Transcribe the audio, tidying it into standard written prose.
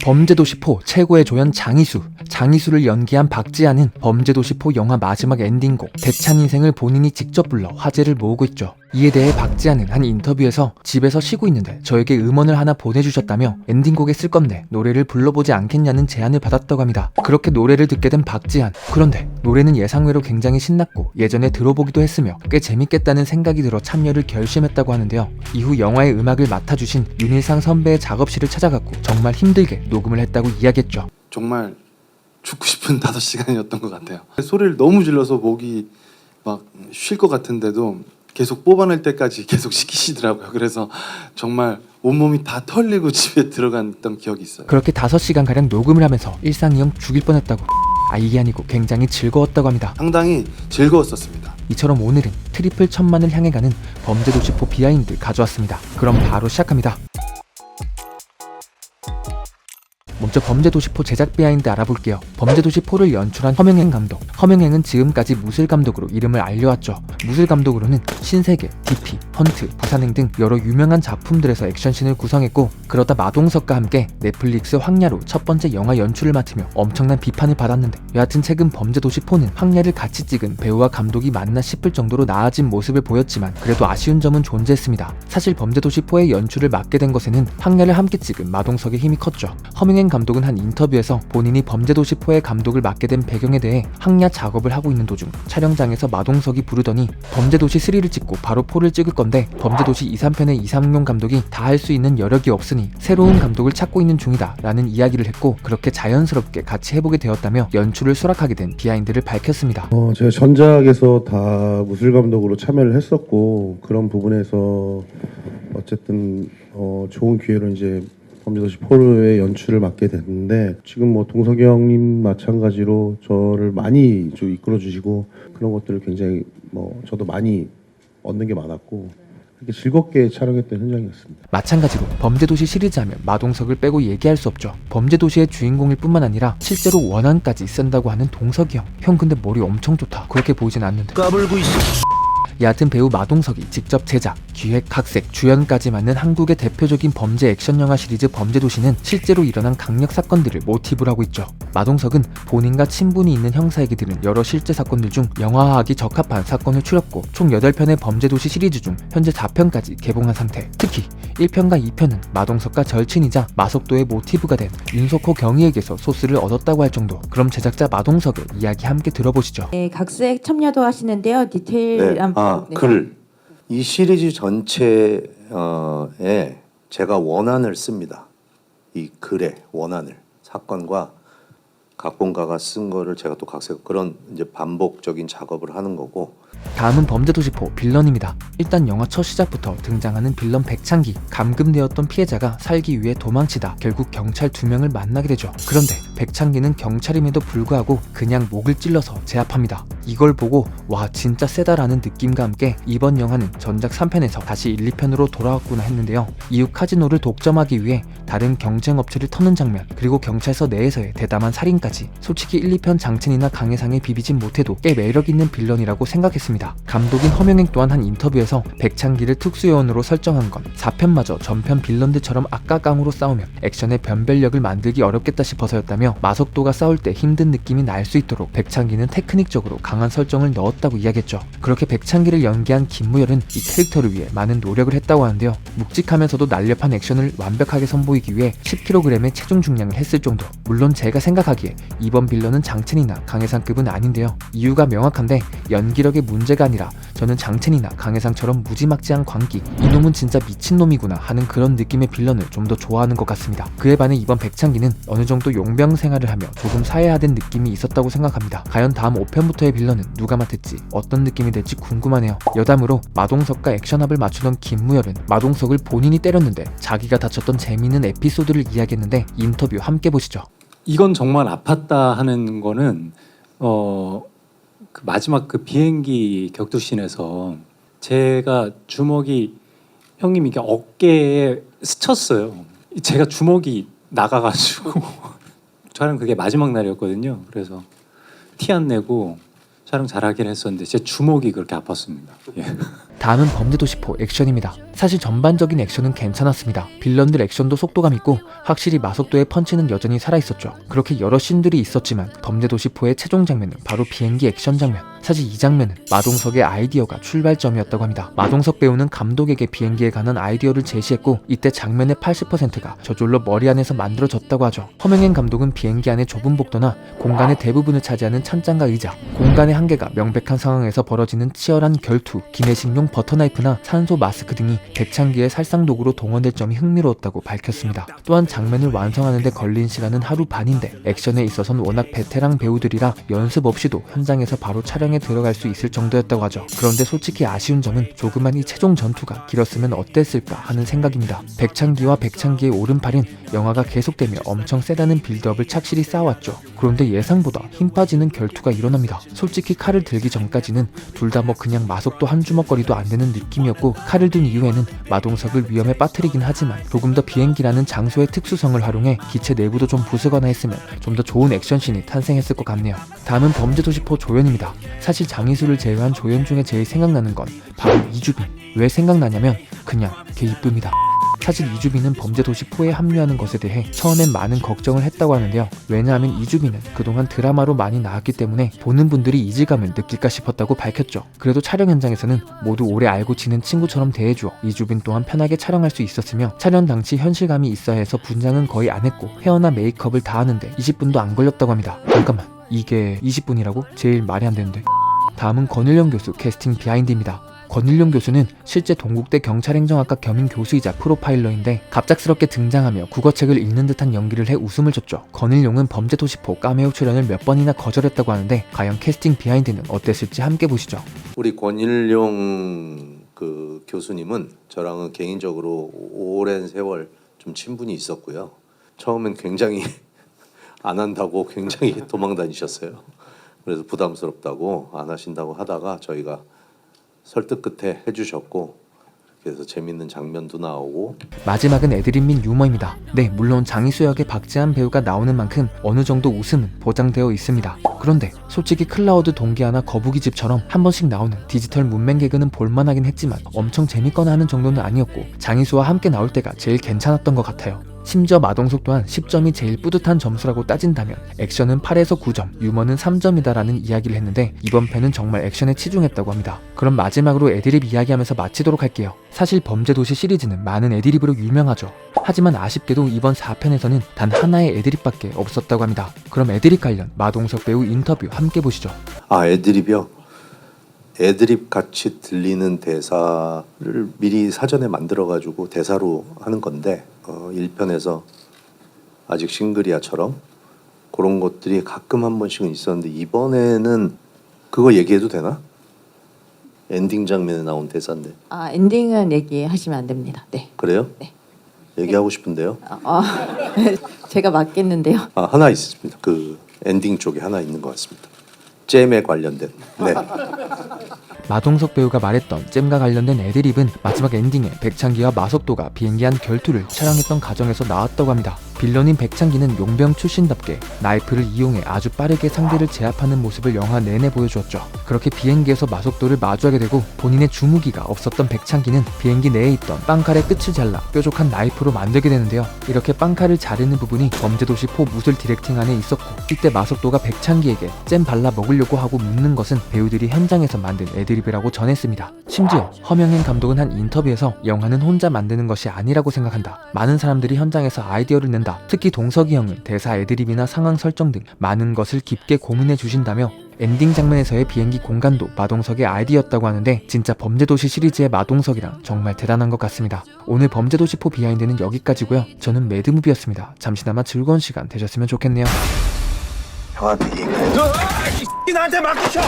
범죄도시 4 최고의 조연 장이수를 연기한 박지한은 범죄도시 4 영화 마지막 엔딩곡 대찬 인생을 본인이 직접 불러 화제를 모으고 있죠. 이에 대해 박지한은 한 인터뷰에서 집에서 쉬고 있는데 저에게 음원을 하나 보내주셨다며 엔딩곡에 쓸 건데 노래를 불러보지 않겠냐는 제안을 받았다고 합니다. 그렇게 노래를 듣게 된 박지한. 그런데 노래는 예상외로 굉장히 신났고 예전에 들어보기도 했으며 꽤 재밌겠다는 생각이 들어 참여를 결심했다고 하는데요. 이후 영화의 음악을 맡아주신 윤일상 선배의 작업실을 찾아갔고 정말 힘들게 녹음을 했다고 이야기했죠. 정말 죽고 싶은 5시간이었던 것 같아요. 소리를 너무 질러서 목이 막 쉴 것 같은데도 계속 뽑아낼 때까지 계속 시키시더라고요. 그래서 정말 온몸이 다 털리고 집에 들어갔던 기억이 있어요. 그렇게 5시간가량 녹음을 하면서 일상이 형 죽일 뻔했다고. 이게 아니고 굉장히 즐거웠다고 합니다. 상당히 즐거웠었습니다. 이처럼 오늘은 트리플 1000만을 향해 가는 범죄도시 4 비하인드 가져왔습니다. 그럼 바로 시작합니다. 먼저 범죄도시 4 제작 비하인드 알아볼게요. 범죄도시 4를 연출한 허명행 감독. 허명행은 지금까지 무술 감독으로 이름을 알려왔죠. 무술 감독으로는 신세계, DP, 헌트, 부산행 등 여러 유명한 작품들에서 액션씬을 구성했고 그러다 마동석과 함께 넷플릭스 황야로 첫 번째 영화 연출을 맡으며 엄청난 비판을 받았는데 여하튼 최근 범죄도시 4는 황야를 같이 찍은 배우와 감독이 맞나 싶을 정도로 나아진 모습을 보였지만 그래도 아쉬운 점은 존재했습니다. 사실 범죄도시 4의 연출을 맡게 된 것에는 황야를 함께 찍은 마동석의 힘이 컸죠. 허명행 감독은 한 인터뷰에서 본인이 범죄도시 4의 감독을 맡게 된 배경에 대해 항야 작업을 하고 있는 도중 촬영장에서 마동석이 부르더니 범죄도시 3를 찍고 바로 4를 찍을 건데 범죄도시 2, 3편의 이상용 감독이 다 할 수 있는 여력이 없으니 새로운 감독을 찾고 있는 중이다 라는 이야기를 했고 그렇게 자연스럽게 같이 해보게 되었다며 연출을 수락하게 된 비하인드를 밝혔습니다. 제가 전작에서 다 무술 감독으로 참여를 했었고 그런 부분에서 어쨌든 좋은 기회로 이제 범죄도시 4의 연출을 맡게 됐는데 지금 뭐 동석이 형님 마찬가지로 저를 많이 좀 이끌어 주시고 그런 것들을 굉장히 저도 많이 얻는 게 많았고 그렇게 즐겁게 촬영했던 현장이었습니다. 마찬가지로 범죄도시 시리즈 하면 마동석을 빼고 얘기할 수 없죠. 범죄도시의 주인공일 뿐만 아니라 실제로 원한까지 쓴다고 하는 동석이 형. 형 근데 머리 엄청 좋다. 그렇게 보이진 않는데. 까불고 있어. 여하튼 배우 마동석이 직접 제작, 기획, 각색, 주연까지 맡는 한국의 대표적인 범죄 액션 영화 시리즈 범죄도시는 실제로 일어난 강력 사건들을 모티브로 하고 있죠. 마동석은 본인과 친분이 있는 형사에게 들은 여러 실제 사건들 중 영화화하기 적합한 사건을 추렸고 총 8편의 범죄도시 시리즈 중 현재 4편까지 개봉한 상태. 특히 1편과 2편은 마동석과 절친이자 마석도의 모티브가 된 윤석호 경위에게서 소스를 얻었다고 할 정도. 그럼 제작자 마동석의 이야기 함께 들어보시죠. 네, 각색 참여도 하시는데요. 디테일한 글. 이 시리즈 전체에 제가 원안을 씁니다. 이 글의 원안을 사건과 각본가가 쓴 거를 제가 또 각색 그런 이제 반복적인 작업을 하는 거고. 다음은 범죄도시 4 빌런입니다. 일단 영화 첫 시작부터 등장하는 빌런 백창기. 감금되었던 피해자가 살기 위해 도망치다 결국 경찰 2명을 만나게 되죠. 그런데 백창기는 경찰임에도 불구하고 그냥 목을 찔러서 제압합니다. 이걸 보고 와 진짜 세다라는 느낌과 함께 이번 영화는 전작 3편에서 다시 1, 2편으로 돌아왔구나 했는데요. 이후 카지노를 독점하기 위해 다른 경쟁 업체를 터는 장면 그리고 경찰서 내에서의 대담한 살인까지 솔직히 1, 2편 장첸이나 강해상에 비비진 못해도 꽤 매력있는 빌런이라고 생각했습니다. 감독인 허명행 또한 한 인터뷰에서 백창기를 특수요원으로 설정한 건 4편마저 전편 빌런들처럼 악가깡으로 싸우면 액션의 변별력을 만들기 어렵겠다 싶어서였다며 마석도가 싸울 때 힘든 느낌이 날 수 있도록 백창기는 테크닉적으로 강한 설정을 넣었다고 이야기했죠. 그렇게 백창기를 연기한 김무열은 이 캐릭터를 위해 많은 노력을 했다고 하는데요. 묵직하면서도 날렵한 액션을 완벽하게 선보이기 위해 10kg의 체중 중량을 했을 정도. 물론 제가 생각하기에 이번 빌런은 장첸이나 강해상급은 아닌데요. 이유가 명확한데 연기력의 문제가 아니라 저는 장첸이나 강해상처럼 무지막지한 광기, 이놈은 진짜 미친놈이구나 하는 그런 느낌의 빌런을 좀 더 좋아하는 것 같습니다. 그에 반해 이번 백창기는 어느 정도 용병 생활을 하며 조금 사회화된 느낌이 있었다고 생각합니다. 과연 다음 5편부터의 빌런은 누가 맡을지 어떤 느낌이 될지 궁금하네요. 여담으로 마동석과 액션합을 맞추던 김무열은 마동석을 본인이 때렸는데 자기가 다쳤던 재미있는 에피소드를 이야기했는데 인터뷰 함께 보시죠. 이건 정말 아팠다 하는 거는 그 마지막 그 비행기 격투씬에서 제가 주먹이 형님이 이게 어깨에 스쳤어요. 제가 주먹이 나가가지고 촬영 그게 마지막 날이었거든요. 그래서 티 안 내고 촬영 잘하긴 했었는데 제 주먹이 그렇게 아팠습니다. 예. 다음은 범죄도시4 액션입니다. 사실 전반적인 액션은 괜찮았습니다. 빌런들 액션도 속도감 있고 확실히 마속도의 펀치는 여전히 살아있었죠. 그렇게 여러 씬들이 있었지만 범죄도시4의 최종 장면은 바로 비행기 액션 장면. 사실 이 장면은 마동석의 아이디어가 출발점이었다고 합니다. 마동석 배우는 감독에게 비행기에 관한 아이디어를 제시했고 이때 장면의 80%가 저절로 머리 안에서 만들어졌다고 하죠. 허명행 감독은 비행기 안의 좁은 복도나 공간의 대부분을 차지하는 찬장과 의자, 공간의 한계가 명백한 상황에서 벌어지는 치열한 결투, 기내식용 버터나이프나 산소 마스크 등이 백창기의 살상도구로 동원될 점이 흥미로웠다고 밝혔습니다. 또한 장면을 완성하는 데 걸린 시간은 하루 반인데 액션에 있어선 워낙 베테랑 배우들이라 연습 없이도 현장에서 바로 촬영에 들어갈 수 있을 정도였다고 하죠. 그런데 솔직히 아쉬운 점은 조그만 이 최종 전투가 길었으면 어땠을까 하는 생각입니다. 백창기와 백창기의 오른팔은 영화가 계속되며 엄청 세다는 빌드업을 착실히 쌓아왔죠. 그런데 예상보다 힘 빠지는 결투가 일어납니다. 솔직히 칼을 들기 전까지는 둘 다 뭐 그냥 마속도 한 주먹거리도 안 되는 느낌이었고 칼을 든 이후에는 마동석을 위험에 빠뜨리긴 하지만 조금 더 비행기라는 장소의 특수성을 활용해 기체 내부도 좀 부수거나 했으면 좀 더 좋은 액션씬이 탄생했을 것 같네요. 다음은 범죄도시4 조연입니다. 사실 장희수를 제외한 조연 중에 제일 생각나는 건 바로 이주빈. 왜 생각나냐면 그냥 걔 이쁩니다. 사실 이주빈은 범죄도시4에 합류하는 것에 대해 처음엔 많은 걱정을 했다고 하는데요. 왜냐하면 이주빈은 그동안 드라마로 많이 나왔기 때문에 보는 분들이 이질감을 느낄까 싶었다고 밝혔죠. 그래도 촬영 현장에서는 모두 오래 알고 지낸 친구처럼 대해주어 이주빈 또한 편하게 촬영할 수 있었으며 촬영 당시 현실감이 있어야 해서 분장은 거의 안 했고 헤어나 메이크업을 다 하는데 20분도 안 걸렸다고 합니다. 잠깐만, 이게 20분이라고? 제일 말이 안 되는데. 다음은 권일용 교수 캐스팅 비하인드입니다. 권일용 교수는 실제 동국대 경찰행정학과 겸임 교수이자 프로파일러인데 갑작스럽게 등장하며 국어책을 읽는 듯한 연기를 해 웃음을 줬죠. 권일용은 범죄도시4 카메오 출연을 몇 번이나 거절했다고 하는데 과연 캐스팅 비하인드는 어땠을지 함께 보시죠. 우리 권일용 그 교수님은 저랑은 개인적으로 오랜 세월 좀 친분이 있었고요. 처음엔 굉장히 안 한다고 굉장히 도망 다니셨어요. 그래서 부담스럽다고 안 하신다고 하다가 저희가 설득 끝에 해주셨고 그래서 재밌는 장면도 나오고 마지막은 애드립 및 유머입니다. 네, 물론 장희수 역의 박재한 배우가 나오는 만큼 어느 정도 웃음은 보장되어 있습니다. 그런데 솔직히 클라우드 동기화나 거북이집처럼 한 번씩 나오는 디지털 문맹 개그는 볼만하긴 했지만 엄청 재밌거나 하는 정도는 아니었고 장희수와 함께 나올 때가 제일 괜찮았던 것 같아요. 심지어 마동석 또한 10점이 제일 뿌듯한 점수라고 따진다면 액션은 8에서 9점, 유머는 3점이다라는 이야기를 했는데 이번 편은 정말 액션에 치중했다고 합니다. 그럼 마지막으로 애드립 이야기하면서 마치도록 할게요. 사실 범죄도시 시리즈는 많은 애드립으로 유명하죠. 하지만 아쉽게도 이번 4편에서는 단 하나의 애드립밖에 없었다고 합니다. 그럼 애드립 관련 마동석 배우 인터뷰 함께 보시죠. 아 애드립이요? 애드립 같이 들리는 대사를 미리 사전에 만들어가지고 대사로 하는 건데 1편에서 아직 싱글이야처럼 그런 것들이 가끔 한 번씩은 있었는데 이번에는 그거 얘기해도 되나? 엔딩 장면에 나온 대사인데. 아, 엔딩은 얘기하시면 안 됩니다. 네. 그래요? 네. 얘기하고 싶은데요. 제가 맞겠는데요. 아 하나 있습니다. 그 엔딩 쪽에 하나 있는 것 같습니다. 잼에 관련된. 네. 마동석 배우가 말했던 잼과 관련된 애드립은 마지막 엔딩에 백창기와 마석도가 비행기 안 결투를 촬영했던 과정에서 나왔다고 합니다. 빌런인 백창기는 용병 출신답게 나이프를 이용해 아주 빠르게 상대를 제압하는 모습을 영화 내내 보여주었죠. 그렇게 비행기에서 마석도를 마주하게 되고 본인의 주무기가 없었던 백창기는 비행기 내에 있던 빵칼의 끝을 잘라 뾰족한 나이프로 만들게 되는데요. 이렇게 빵칼을 자르는 부분이 범죄도시4 무술 디렉팅 안에 있었고 이때 마석도가 백창기에게 잼 발라 먹으려고 하고 묻는 것은 배우들이 현장에서 만든 애드립이라고 전했습니다. 심지어 허명행 감독은 한 인터뷰에서 영화는 혼자 만드는 것이 아니라고 생각한다. 많은 사람들이 현장에서 아이디어를 낸다. 특히 동석이 형은 대사 애드립이나 상황 설정 등 많은 것을 깊게 고민해 주신다며 엔딩 장면에서의 비행기 공간도 마동석의 아이디어였다고 하는데 진짜 범죄도시 시리즈의 마동석이랑 정말 대단한 것 같습니다. 오늘 범죄도시4 비하인드는 여기까지고요. 저는 매드무비였습니다. 잠시나마 즐거운 시간 되셨으면 좋겠네요. 형한테 얘기해. 나한테 맡기셔!